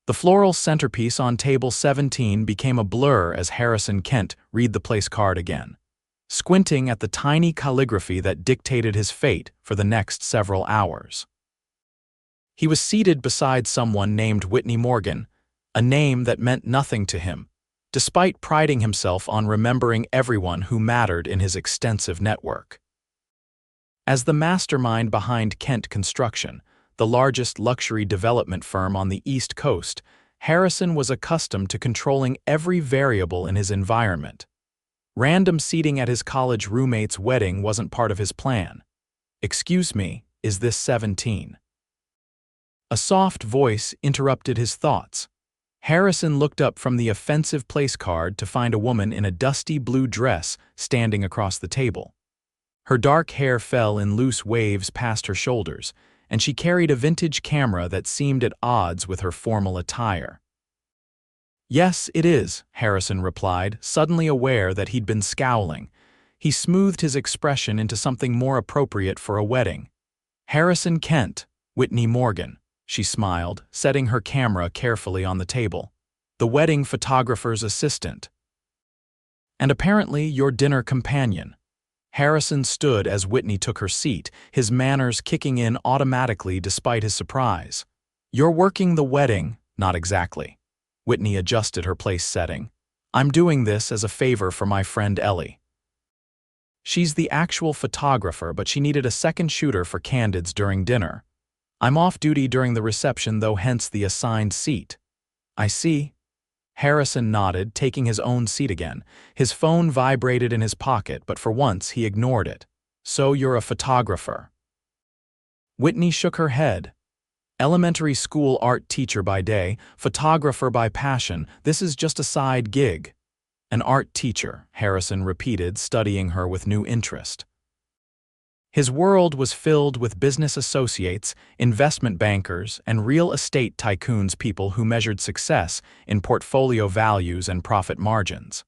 The floral centerpiece on table 17 became a blur as Harrison Kent read the place card again, squinting at the tiny calligraphy that dictated his fate for the next several hours. He was seated beside someone named Whitney Morgan, a name that meant nothing to him, despite priding himself on remembering everyone who mattered in his extensive network. As the mastermind behind Kent Construction, the largest luxury development firm on the East Coast, Harrison was accustomed to controlling every variable in his environment. Random seating at his college roommate's wedding wasn't part of his plan. "Excuse me, is this 17?" A soft voice interrupted his thoughts. Harrison looked up from the offensive place card to find a woman in a dusty blue dress standing across the table. Her dark hair fell in loose waves past her shoulders, and she carried a vintage camera that seemed at odds with her formal attire. "Yes, it is," Harrison replied, suddenly aware that he'd been scowling. He smoothed his expression into something more appropriate for a wedding. "Harrison Kent, Whitney Morgan," she smiled, setting her camera carefully on the table. "The wedding photographer's assistant. And apparently your dinner companion." Harrison stood as Whitney took her seat, his manners kicking in automatically despite his surprise. "You're working the wedding?" "Not exactly." Whitney adjusted her place setting. "I'm doing this as a favor for my friend Ellie. She's the actual photographer, but she needed a second shooter for candids during dinner. I'm off duty during the reception though, hence the assigned seat." "I see." Harrison nodded, taking his own seat again. His phone vibrated in his pocket, but for once he ignored it. "So you're a photographer?" Whitney shook her head. "Elementary school art teacher by day, photographer by passion. This is just a side gig." "An art teacher," Harrison repeated, studying her with new interest. His world was filled with business associates, investment bankers, and real estate tycoons, people who measured success in portfolio values and profit margins.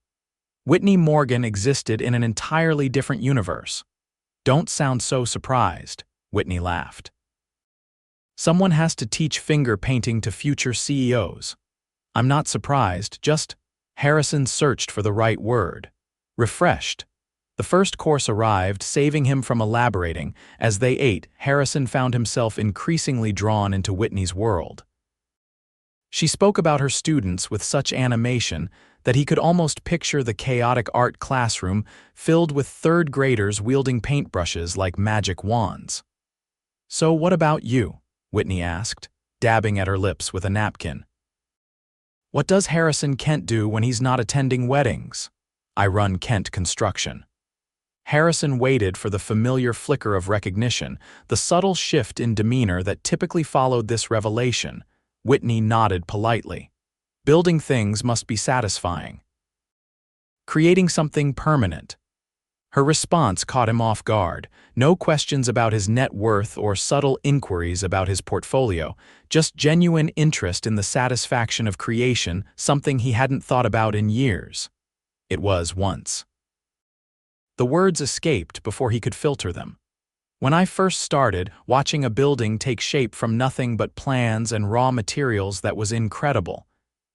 Whitney Morgan existed in an entirely different universe. "Don't sound so surprised," Whitney laughed. "Someone has to teach finger painting to future CEOs. I'm not surprised, just—" Harrison searched for the right word. "Refreshed." The first course arrived, saving him from elaborating. As they ate, Harrison found himself increasingly drawn into Whitney's world. She spoke about her students with such animation that he could almost picture the chaotic art classroom filled with third graders wielding paintbrushes like magic wands. "So what about you?" Whitney asked, dabbing at her lips with a napkin. "What does Harrison Kent do when he's not attending weddings?" "I run Kent Construction." Harrison waited for the familiar flicker of recognition, the subtle shift in demeanor that typically followed this revelation. Whitney nodded politely. "Building things must be satisfying. Creating something permanent." Her response caught him off guard. No questions about his net worth or subtle inquiries about his portfolio, just genuine interest in the satisfaction of creation, something he hadn't thought about in years. It was once. The words escaped before he could filter them. "When I first started, watching a building take shape from nothing but plans and raw materials, that was incredible.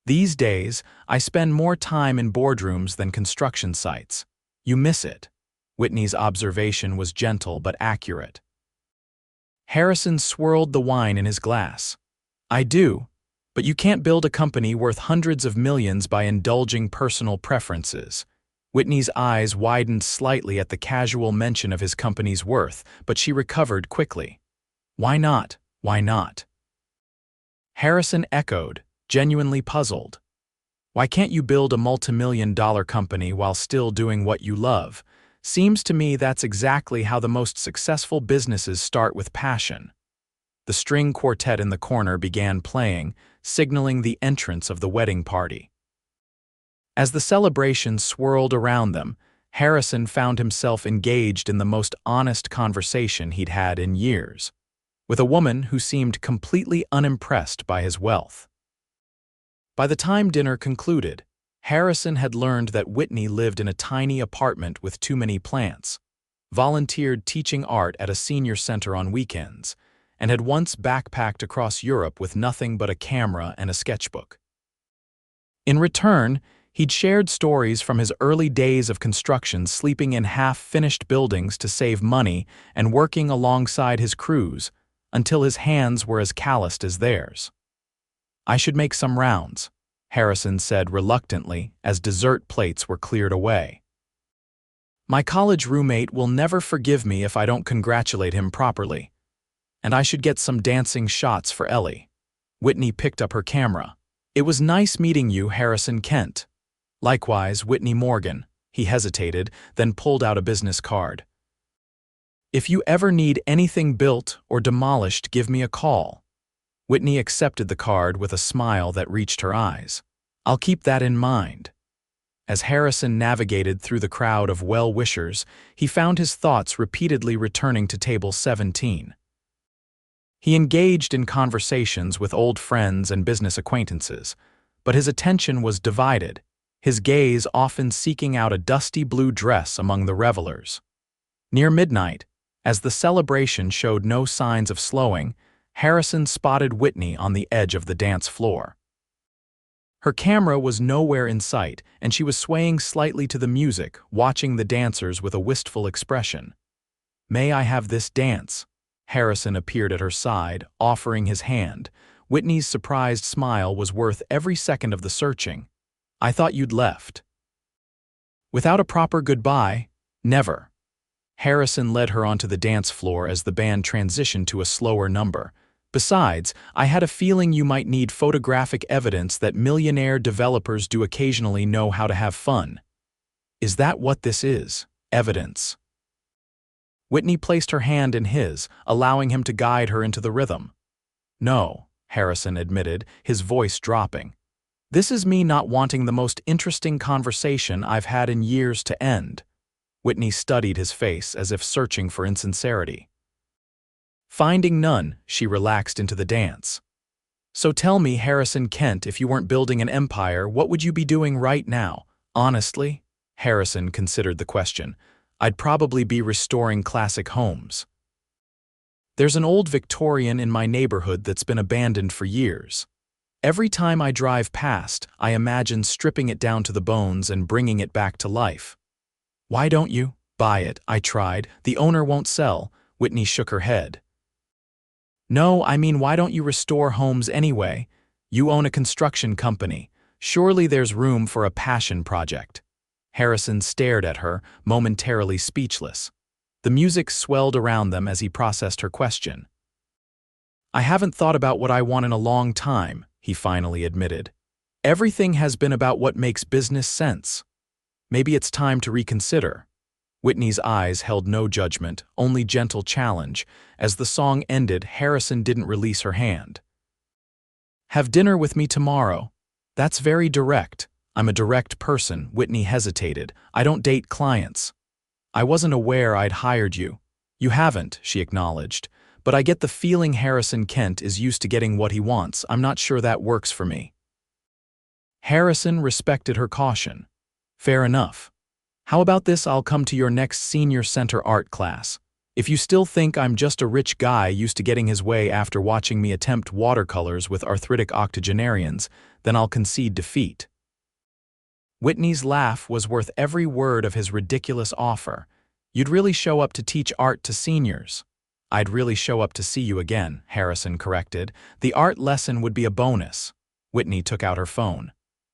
These days, I spend more time in boardrooms than construction sites. You miss it." Whitney's observation was gentle but accurate. Harrison swirled the wine in his glass. "I do, but you can't build a company worth hundreds of millions by indulging personal preferences." Whitney's eyes widened slightly at the casual mention of his company's worth, but she recovered quickly. "Why not? Why not?" Harrison echoed, genuinely puzzled. "Why can't you build a multimillion-dollar company while still doing what you love? Seems to me that's exactly how the most successful businesses start, with passion." The string quartet in the corner began playing, signaling the entrance of the wedding party. As the celebration swirled around them, Harrison found himself engaged in the most honest conversation he'd had in years, with a woman who seemed completely unimpressed by his wealth. By the time dinner concluded, Harrison had learned that Whitney lived in a tiny apartment with too many plants, volunteered teaching art at a senior center on weekends, and had once backpacked across Europe with nothing but a camera and a sketchbook. In return, he'd shared stories from his early days of construction, sleeping in half-finished buildings to save money and working alongside his crews until his hands were as calloused as theirs. "I should make some rounds," Harrison said reluctantly as dessert plates were cleared away. "My college roommate will never forgive me if I don't congratulate him properly. And I should get some dancing shots for Ellie." Whitney picked up her camera. "It was nice meeting you, Harrison Kent." "Likewise, Whitney Morgan." He hesitated, then pulled out a business card. "If you ever need anything built or demolished, give me a call." Whitney accepted the card with a smile that reached her eyes. "I'll keep that in mind." As Harrison navigated through the crowd of well-wishers, he found his thoughts repeatedly returning to table 17. He engaged in conversations with old friends and business acquaintances, but his attention was divided, his gaze often seeking out a dusty blue dress among the revelers. Near midnight, as the celebration showed no signs of slowing, Harrison spotted Whitney on the edge of the dance floor. Her camera was nowhere in sight, and she was swaying slightly to the music, watching the dancers with a wistful expression. "May I have this dance?" Harrison appeared at her side, offering his hand. Whitney's surprised smile was worth every second of the searching. "I thought you'd left." "Without a proper goodbye, never." Harrison led her onto the dance floor as the band transitioned to a slower number. "Besides, I had a feeling you might need photographic evidence that Millionaire developers do occasionally know how to have fun." "Is that what this is? Evidence?" Whitney placed her hand in his, allowing him to guide her into the rhythm. "No," Harrison admitted, his voice dropping. "This is me not wanting the most interesting conversation I've had in years to end." Whitney studied his face as if searching for insincerity. Finding none, she relaxed into the dance. "So tell me, Harrison Kent, if you weren't building an empire, what would you be doing right now?" "Honestly," Harrison considered the question, "I'd probably be restoring classic homes. There's an old Victorian in my neighborhood that's been abandoned for years. Every time I drive past, I imagine stripping it down to the bones and bringing it back to life." "Why don't you buy it?" "I tried. The owner won't sell." Whitney shook her head. "No, I mean, why don't you restore homes anyway? You own a construction company. Surely there's room for a passion project." Harrison stared at her, momentarily speechless. The music swelled around them as he processed her question. "I haven't thought about what I want in a long time," he finally admitted. "Everything has been about what makes business sense. Maybe it's time to reconsider." Whitney's eyes held no judgment, only gentle challenge. As the song ended, Harrison didn't release her hand. "Have dinner with me tomorrow." "That's very direct." "I'm a direct person," Whitney hesitated. "I don't date clients." "I wasn't aware I'd hired you." "You haven't," she acknowledged. "But I get the feeling Harrison Kent is used to getting what he wants. I'm not sure that works for me." Harrison respected her caution. "Fair enough. How about this? I'll come to your next senior center art class. If you still think I'm just a rich guy used to getting his way after watching me attempt watercolors with arthritic octogenarians, then I'll concede defeat." Whitney's laugh was worth every word of his ridiculous offer. "You'd really show up to teach art to seniors." "I'd really show up to see you again," Harrison corrected. "The art lesson would be a bonus." Whitney took out her phone.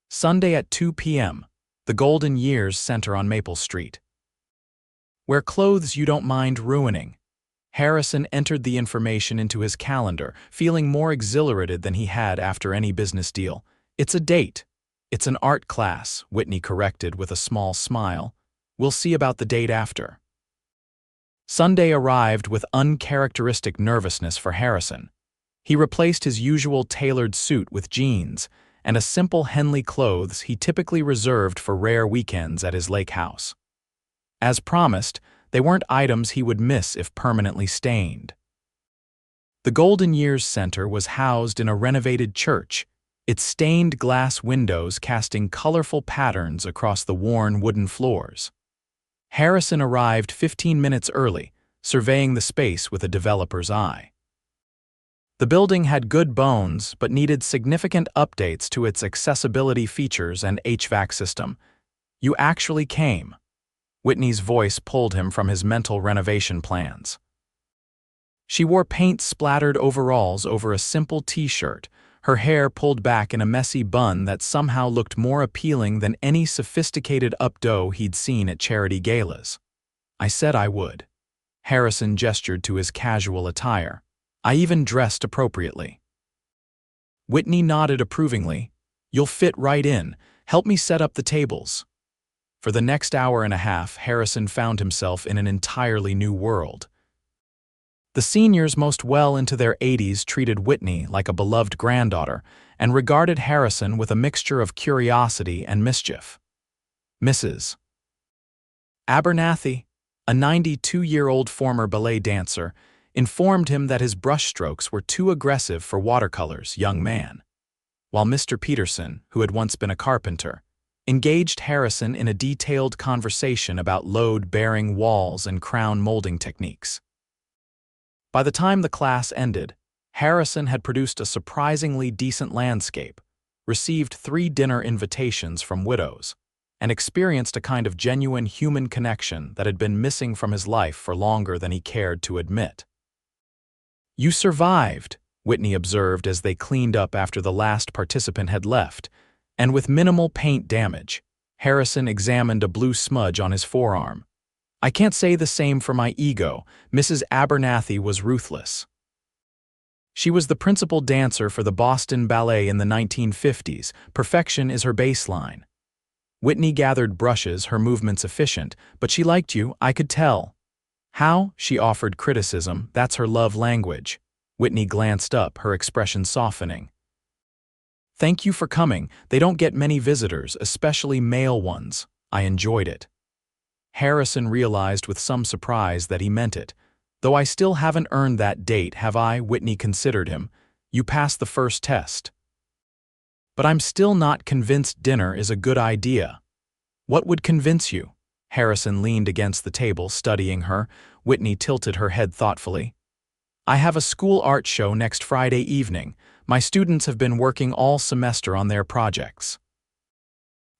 "Sunday at 2 p.m., the Golden Years Center on Maple Street. Wear clothes you don't mind ruining." Harrison entered the information into his calendar, feeling more exhilarated than he had after any business deal. "It's a date." "It's an art class," Whitney corrected with a small smile. "We'll see about the date after." Sunday arrived with uncharacteristic nervousness for Harrison. He replaced his usual tailored suit with jeans and a simple Henley clothes he typically reserved for rare weekends at his lake house. As promised, they weren't items he would miss if permanently stained. The Golden Years Center was housed in a renovated church, its stained glass windows casting colorful patterns across the worn wooden floors. Harrison arrived 15 minutes early, surveying the space with a developer's eye. The building had good bones but needed significant updates to its accessibility features and HVAC system. You actually came. Whitney's voice pulled him from his mental renovation plans. She wore paint-splattered overalls over a simple t-shirt, her hair pulled back in a messy bun that somehow looked more appealing than any sophisticated updo he'd seen at charity galas. I said I would. Harrison gestured to his casual attire. I even dressed appropriately. Whitney nodded approvingly. You'll fit right in. Help me set up the tables. For the next hour and a half, Harrison found himself in an entirely new world. The seniors most well into their 80s treated Whitney like a beloved granddaughter and regarded Harrison with a mixture of curiosity and mischief. Mrs. Abernathy, a 92-year-old former ballet dancer, informed him that his brushstrokes were too aggressive for watercolors, young man. While Mr. Peterson, who had once been a carpenter, engaged Harrison in a detailed conversation about load-bearing walls and crown molding techniques. By the time the class ended, Harrison had produced a surprisingly decent landscape, received 3 dinner invitations from widows, and experienced a kind of genuine human connection that had been missing from his life for longer than he cared to admit. You survived, Whitney observed as they cleaned up after the last participant had left, and with minimal paint damage. Harrison examined a blue smudge on his forearm. I can't say the same for my ego. Mrs. Abernathy was ruthless. She was the principal dancer for the Boston Ballet in the 1950s. Perfection is her baseline. Whitney gathered brushes, her movements efficient, but she liked you, I could tell. How? She offered criticism. That's her love language. Whitney glanced up, her expression softening. Thank you for coming. They don't get many visitors, especially male ones. I enjoyed it. Harrison realized with some surprise that he meant it. Though I still haven't earned that date, have I? Whitney considered him. You passed the first test. But I'm still not convinced dinner is a good idea. What would convince you? Harrison leaned against the table, studying her. Whitney tilted her head thoughtfully. I have a school art show next Friday evening. My students have been working all semester on their projects.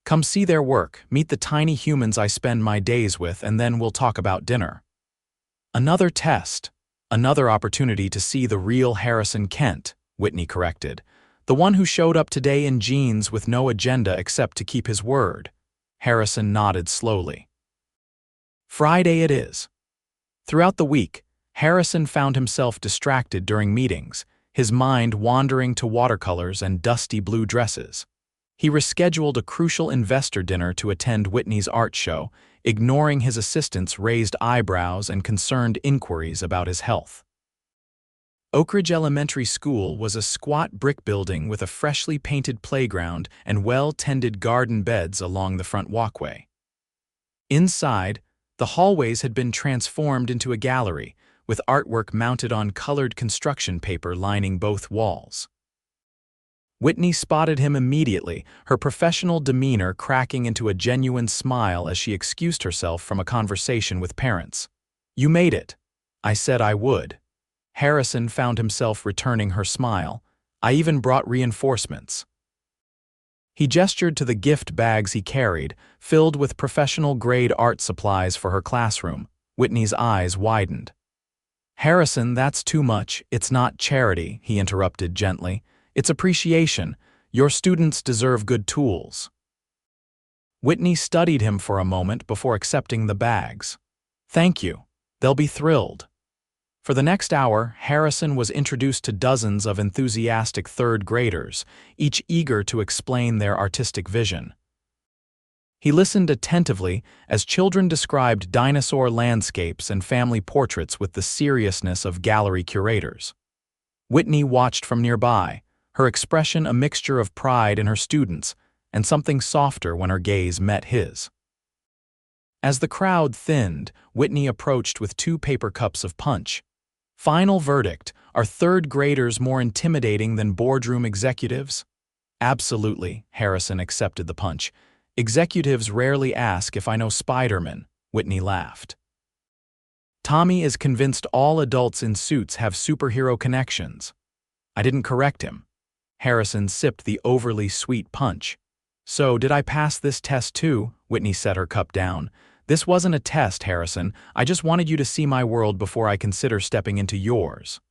Come see their work, meet the tiny humans I spend my days with, and then we'll talk about dinner. Another test. Another opportunity to see the real Harrison Kent, Whitney corrected. The one who showed up today in jeans with no agenda except to keep his word. Harrison nodded slowly. Friday it is. Throughout the week, Harrison found himself distracted during meetings, his mind wandering to watercolors and dusty blue dresses. He rescheduled a crucial investor dinner to attend Whitney's art show, ignoring his assistant's raised eyebrows and concerned inquiries about his health. Oak Ridge Elementary School was a squat brick building with a freshly painted playground and well-tended garden beds along the front walkway. Inside, the hallways had been transformed into a gallery, with artwork mounted on colored construction paper lining both walls. Whitney spotted him immediately, her professional demeanor cracking into a genuine smile as she excused herself from a conversation with parents. You made it. I said I would. Harrison found himself returning her smile. I even brought reinforcements. He gestured to the gift bags he carried, filled with professional-grade art supplies for her classroom. Whitney's eyes widened. Harrison, that's too much. It's not charity, he interrupted gently. It's appreciation. Your students deserve good tools. Whitney studied him for a moment before accepting the bags. Thank you. They'll be thrilled. For the next hour, Harrison was introduced to dozens of enthusiastic third graders, each eager to explain their artistic vision. He listened attentively as children described dinosaur landscapes and family portraits with the seriousness of gallery curators. Whitney watched from nearby, her expression a mixture of pride in her students and something softer when her gaze met his. As the crowd thinned, Whitney approached with 2 paper cups of punch. Final verdict, are third graders more intimidating than boardroom executives? Absolutely, Harrison accepted the punch. Executives rarely ask if I know Spider-Man, Whitney laughed. Tommy is convinced all adults in suits have superhero connections. I didn't correct him. Harrison sipped the overly sweet punch. So, did I pass this test too? Whitney set her cup down. This wasn't a test, Harrison. I just wanted you to see my world before I consider stepping into yours.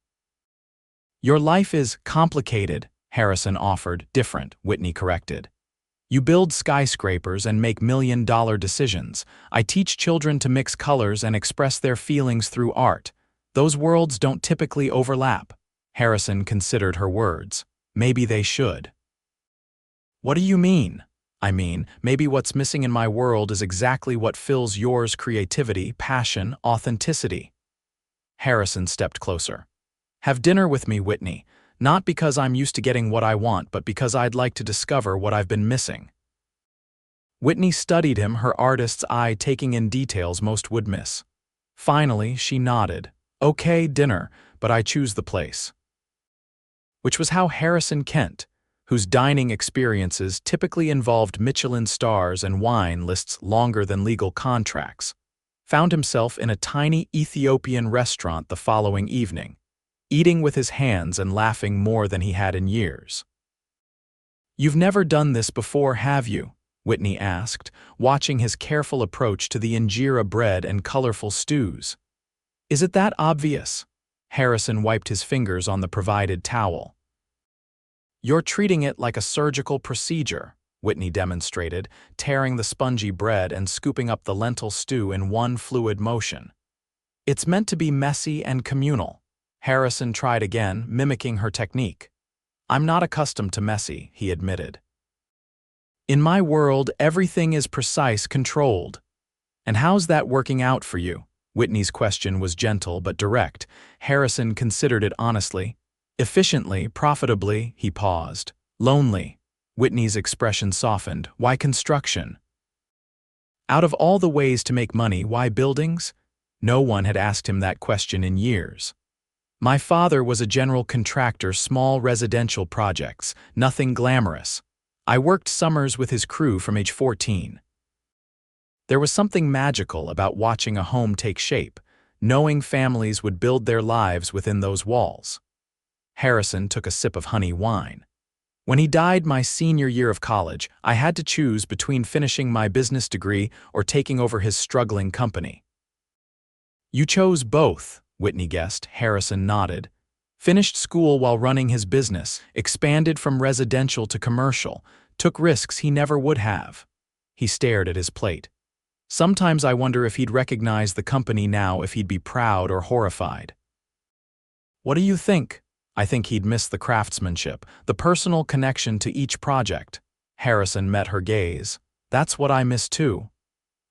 Your life is complicated, Harrison offered. Different, Whitney corrected. You build skyscrapers and make million-dollar decisions. I teach children to mix colors and express their feelings through art. Those worlds don't typically overlap. Harrison considered her words. Maybe they should. What do you mean? I mean, maybe what's missing in my world is exactly what fills yours: creativity, passion, authenticity. Harrison stepped closer. Have dinner with me, Whitney. Not because I'm used to getting what I want, but because I'd like to discover what I've been missing. Whitney studied him, her artist's eye taking in details most would miss. Finally, she nodded. Okay, dinner, but I choose the place. Which was how Harrison Kent, whose dining experiences typically involved Michelin stars and wine lists longer than legal contracts, found himself in a tiny Ethiopian restaurant the following evening, eating with his hands and laughing more than he had in years. You've never done this before, have you? Whitney asked, watching his careful approach to the injera bread and colorful stews. Is it that obvious? Harrison wiped his fingers on the provided towel. You're treating it like a surgical procedure, Whitney demonstrated, tearing the spongy bread and scooping up the lentil stew in one fluid motion. It's meant to be messy and communal. Harrison tried again, mimicking her technique. I'm not accustomed to messy, he admitted. In my world, everything is precise, controlled. And how's that working out for you? Whitney's question was gentle but direct. Harrison considered it honestly. Efficiently, profitably, he paused. Lonely. Whitney's expression softened. Why construction? Out of all the ways to make money, why buildings? No one had asked him that question in years. My father was a general contractor, small residential projects, nothing glamorous. I worked summers with his crew from age 14. There was something magical about watching a home take shape, knowing families would build their lives within those walls. Harrison took a sip of honey wine. When he died my senior year of college, I had to choose between finishing my business degree or taking over his struggling company. You chose both, Whitney guessed. Harrison nodded. Finished school while running his business, expanded from residential to commercial, took risks he never would have. He stared at his plate. Sometimes I wonder if he'd recognize the company now, if he'd be proud or horrified. What do you think? I think he'd miss the craftsmanship, the personal connection to each project. Harrison met her gaze. That's what I miss too.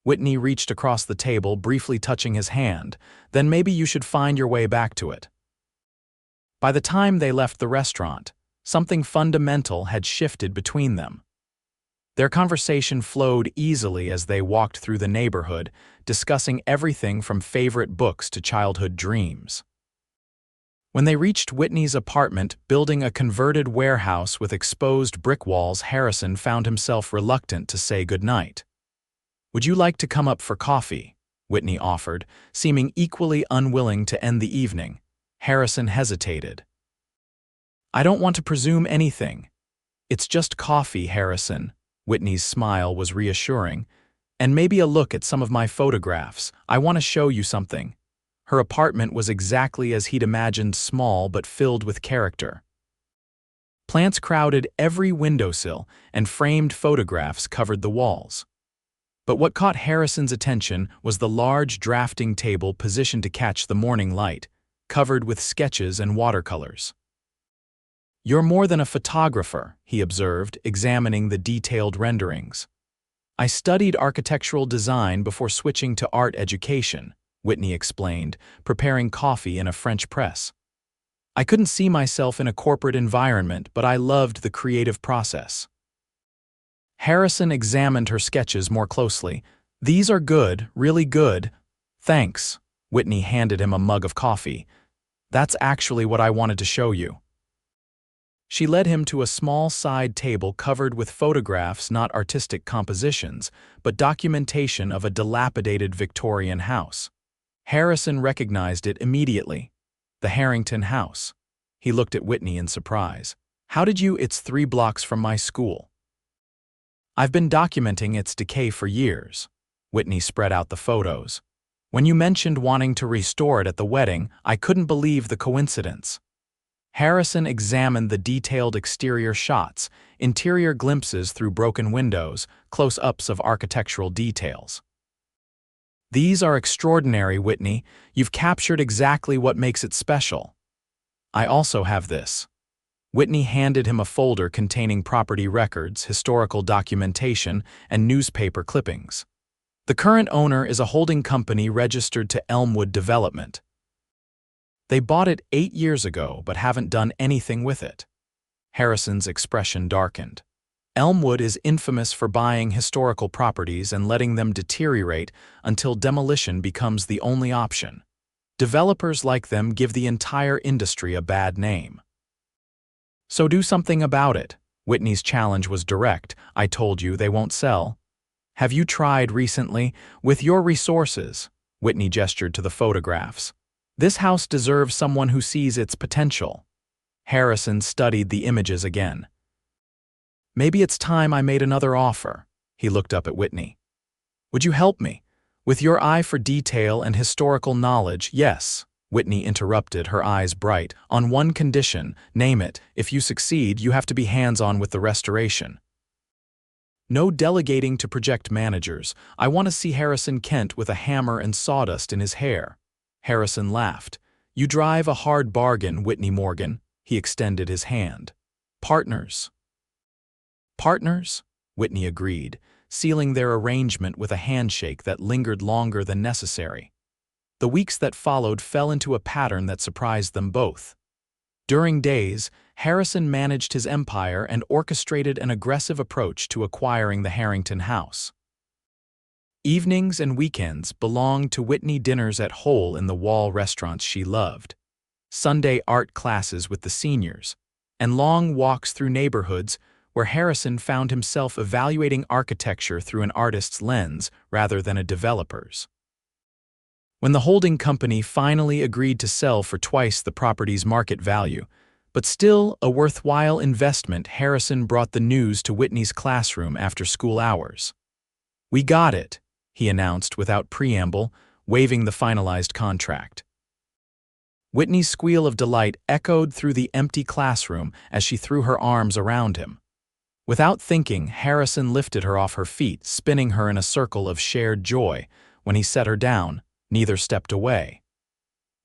Whitney reached across the table, briefly touching his hand. Then maybe you should find your way back to it. By the time they left the restaurant, something fundamental had shifted between them. Their conversation flowed easily as they walked through the neighborhood, discussing everything from favorite books to childhood dreams. When they reached Whitney's apartment, building a converted warehouse with exposed brick walls, Harrison found himself reluctant to say goodnight. Would you like to come up for coffee? Whitney offered, seeming equally unwilling to end the evening. Harrison hesitated. I don't want to presume anything. It's just coffee, Harrison. Whitney's smile was reassuring. And maybe a look at some of my photographs. I want to show you something. Her apartment was exactly as he'd imagined, small but filled with character. Plants crowded every windowsill, and framed photographs covered the walls. But what caught Harrison's attention was the large drafting table positioned to catch the morning light, covered with sketches and watercolors. You're more than a photographer, he observed, examining the detailed renderings. I studied architectural design before switching to art education, Whitney explained, preparing coffee in a French press. I couldn't see myself in a corporate environment, but I loved the creative process. Harrison examined her sketches more closely. These are good, really good. Thanks. Whitney handed him a mug of coffee. That's actually what I wanted to show you. She led him to a small side table covered with photographs, not artistic compositions, but documentation of a dilapidated Victorian house. Harrison recognized it immediately. The Harrington house. He looked at Whitney in surprise. How did you? It's 3 blocks from my school. I've been documenting its decay for years. Whitney spread out the photos. When you mentioned wanting to restore it at the wedding, I couldn't believe the coincidence. Harrison examined the detailed exterior shots, interior glimpses through broken windows, close-ups of architectural details. These are extraordinary, Whitney. You've captured exactly what makes it special. I also have this. Whitney handed him a folder containing property records, historical documentation, and newspaper clippings. The current owner is a holding company registered to Elmwood Development. They bought it 8 years ago but haven't done anything with it. Harrison's expression darkened. Elmwood is infamous for buying historical properties and letting them deteriorate until demolition becomes the only option. Developers like them give the entire industry a bad name. So do something about it. Whitney's challenge was direct. I told you they won't sell. Have you tried recently? With your resources? Whitney gestured to the photographs. This house deserves someone who sees its potential. Harrison studied the images again. Maybe it's time I made another offer. He looked up at Whitney. Would you help me? With your eye for detail and historical knowledge, yes. Whitney interrupted, her eyes bright. On one condition, name it. If you succeed, you have to be hands-on with the restoration. No delegating to project managers. I want to see Harrison Kent with a hammer and sawdust in his hair. Harrison laughed. You drive a hard bargain, Whitney Morgan. He extended his hand. Partners. Partners? Whitney agreed, sealing their arrangement with a handshake that lingered longer than necessary. The weeks that followed fell into a pattern that surprised them both. During days, Harrison managed his empire and orchestrated an aggressive approach to acquiring the Harrington house. Evenings and weekends belonged to Whitney dinners at hole-in-the-wall restaurants she loved, Sunday art classes with the seniors, and long walks through neighborhoods where Harrison found himself evaluating architecture through an artist's lens rather than a developer's. When the holding company finally agreed to sell for twice the property's market value, but still a worthwhile investment, Harrison brought the news to Whitney's classroom after school hours. We got it, he announced without preamble, waving the finalized contract. Whitney's squeal of delight echoed through the empty classroom as she threw her arms around him. Without thinking, Harrison lifted her off her feet, spinning her in a circle of shared joy. When he set her down, neither stepped away.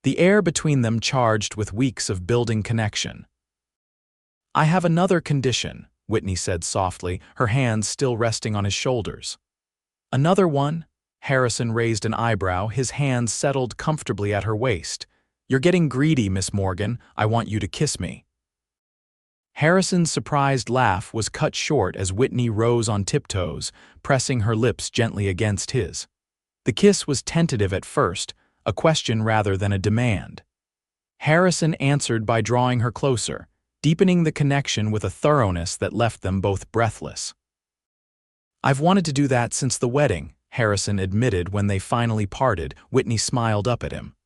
The air between them charged with weeks of building connection. I have another condition, Whitney said softly, her hands still resting on his shoulders. Another one? Harrison raised an eyebrow, his hands settled comfortably at her waist. You're getting greedy, Miss Morgan. I want you to kiss me. Harrison's surprised laugh was cut short as Whitney rose on tiptoes, pressing her lips gently against his. The kiss was tentative at first, a question rather than a demand. Harrison answered by drawing her closer, deepening the connection with a thoroughness that left them both breathless. I've wanted to do that since the wedding, Harrison admitted when they finally parted. Whitney smiled up at him.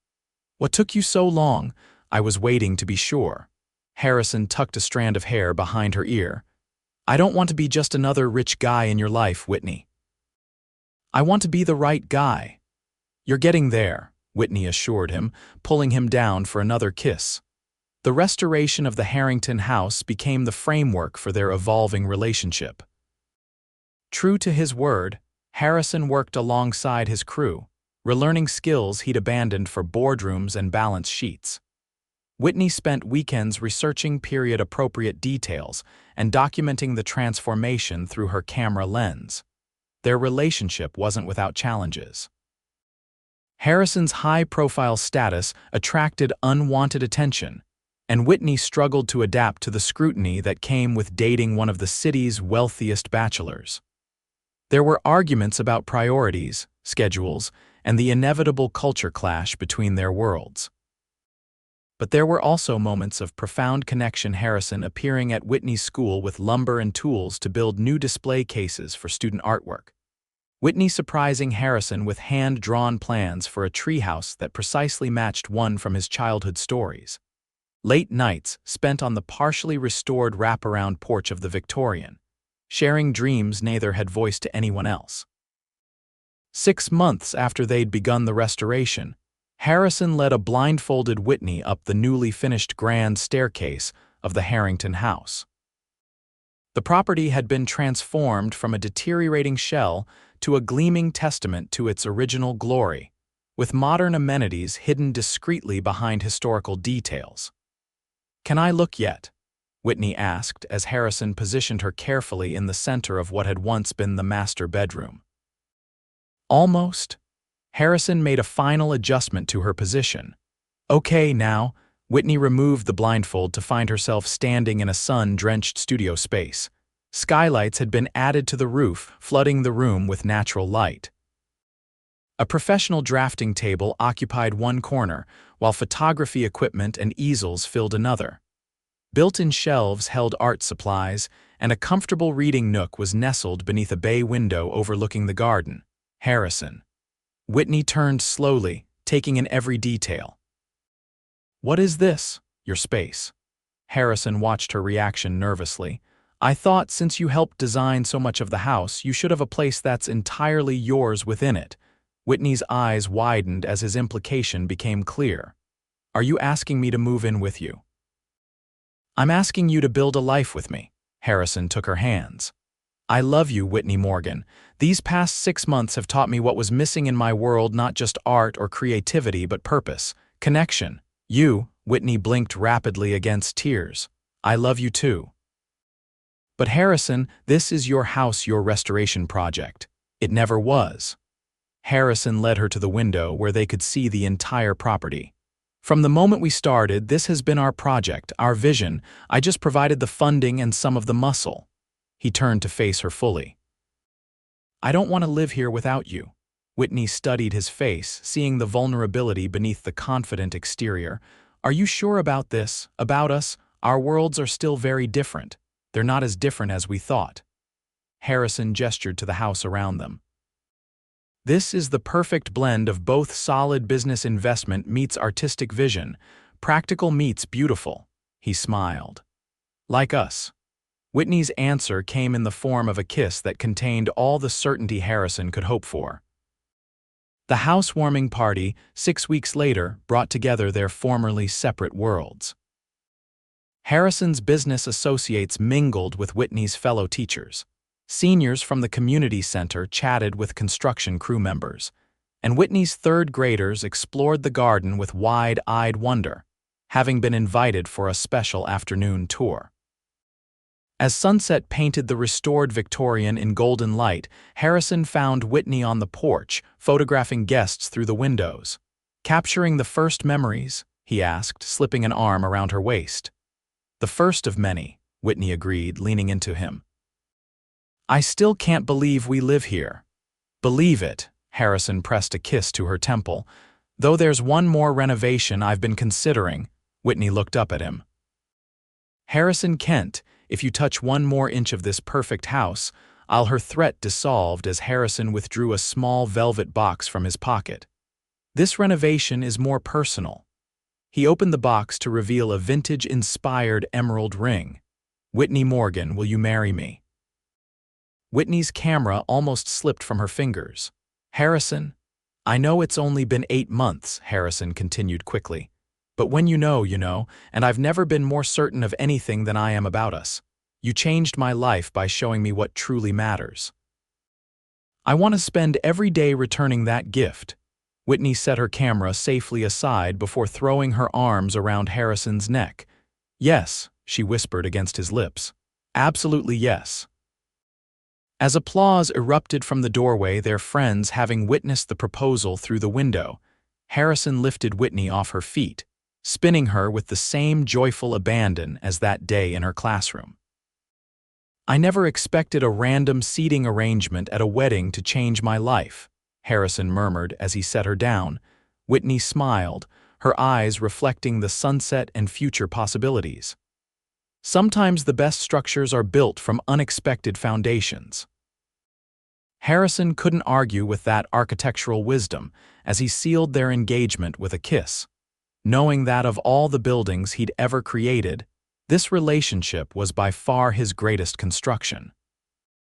What took you so long? I was waiting to be sure. Harrison tucked a strand of hair behind her ear. I don't want to be just another rich guy in your life, Whitney. I want to be the right guy. You're getting there, Whitney assured him, pulling him down for another kiss. The restoration of the Harrington house became the framework for their evolving relationship. True to his word, Harrison worked alongside his crew, relearning skills he'd abandoned for boardrooms and balance sheets. Whitney spent weekends researching period-appropriate details and documenting the transformation through her camera lens. Their relationship wasn't without challenges. Harrison's high-profile status attracted unwanted attention, and Whitney struggled to adapt to the scrutiny that came with dating one of the city's wealthiest bachelors. There were arguments about priorities, schedules, and the inevitable culture clash between their worlds. But there were also moments of profound connection, Harrison appearing at Whitney's school with lumber and tools to build new display cases for student artwork. Whitney surprising Harrison with hand-drawn plans for a treehouse that precisely matched one from his childhood stories. Late nights spent on the partially restored wraparound porch of the Victorian, sharing dreams neither had voiced to anyone else. 6 months after they'd begun the restoration, Harrison led a blindfolded Whitney up the newly finished grand staircase of the Harrington house. The property had been transformed from a deteriorating shell to a gleaming testament to its original glory, with modern amenities hidden discreetly behind historical details. "Can I look yet?" Whitney asked as Harrison positioned her carefully in the center of what had once been the master bedroom. "Almost." Harrison made a final adjustment to her position. "Okay, now." Whitney removed the blindfold to find herself standing in a sun-drenched studio space. Skylights had been added to the roof, flooding the room with natural light. A professional drafting table occupied one corner, while photography equipment and easels filled another. Built-in shelves held art supplies, and a comfortable reading nook was nestled beneath a bay window overlooking the garden. Harrison. Whitney turned slowly, taking in every detail. "What is this? Your space?" Harrison watched her reaction nervously. "I thought since you helped design so much of the house, you should have a place that's entirely yours within it." Whitney's eyes widened as his implication became clear. "Are you asking me to move in with you?" "I'm asking you to build a life with me." Harrison took her hands. "I love you, Whitney Morgan. These past 6 months have taught me what was missing in my world, not just art or creativity, but purpose, connection. You," Whitney blinked rapidly against tears. "I love you too." "But Harrison, this is your house, your restoration project." "It never was." Harrison led her to the window where they could see the entire property. "From the moment we started, this has been our project, our vision. I just provided the funding and some of the muscle." He turned to face her fully. "I don't want to live here without you." Whitney studied his face, seeing the vulnerability beneath the confident exterior. "Are you sure about this, about us? Our worlds are still very different. They're not as different as we thought." Harrison gestured to the house around them. "This is the perfect blend of both solid business investment meets artistic vision, practical meets beautiful." He smiled. "Like us." Whitney's answer came in the form of a kiss that contained all the certainty Harrison could hope for. The housewarming party, 6 weeks later, brought together their formerly separate worlds. Harrison's business associates mingled with Whitney's fellow teachers. Seniors from the community center chatted with construction crew members, and Whitney's third graders explored the garden with wide-eyed wonder, having been invited for a special afternoon tour. As sunset painted the restored Victorian in golden light, Harrison found Whitney on the porch, photographing guests through the windows. "Capturing the first memories?" he asked, slipping an arm around her waist. "The first of many," Whitney agreed, leaning into him. "I still can't believe we live here." "Believe it," Harrison pressed a kiss to her temple. "Though there's one more renovation I've been considering." Whitney looked up at him. "Harrison Kent, if you touch one more inch of this perfect house, I'll..." Her threat dissolved as Harrison withdrew a small velvet box from his pocket. "This renovation is more personal." He opened the box to reveal a vintage-inspired emerald ring. "Whitney Morgan, will you marry me?" Whitney's camera almost slipped from her fingers. "Harrison, I know it's only been 8 months," Harrison continued quickly. "But when you know, and I've never been more certain of anything than I am about us. You changed my life by showing me what truly matters. I want to spend every day returning that gift." Whitney set her camera safely aside before throwing her arms around Harrison's neck. "Yes," she whispered against his lips. "Absolutely yes." As applause erupted from the doorway, their friends having witnessed the proposal through the window, Harrison lifted Whitney off her feet, spinning her with the same joyful abandon as that day in her classroom. "I never expected a random seating arrangement at a wedding to change my life," Harrison murmured as he set her down. Whitney smiled, her eyes reflecting the sunset and future possibilities. "Sometimes the best structures are built from unexpected foundations." Harrison couldn't argue with that architectural wisdom as he sealed their engagement with a kiss. knowing that of all the buildings he'd ever created, this relationship was by far his greatest construction.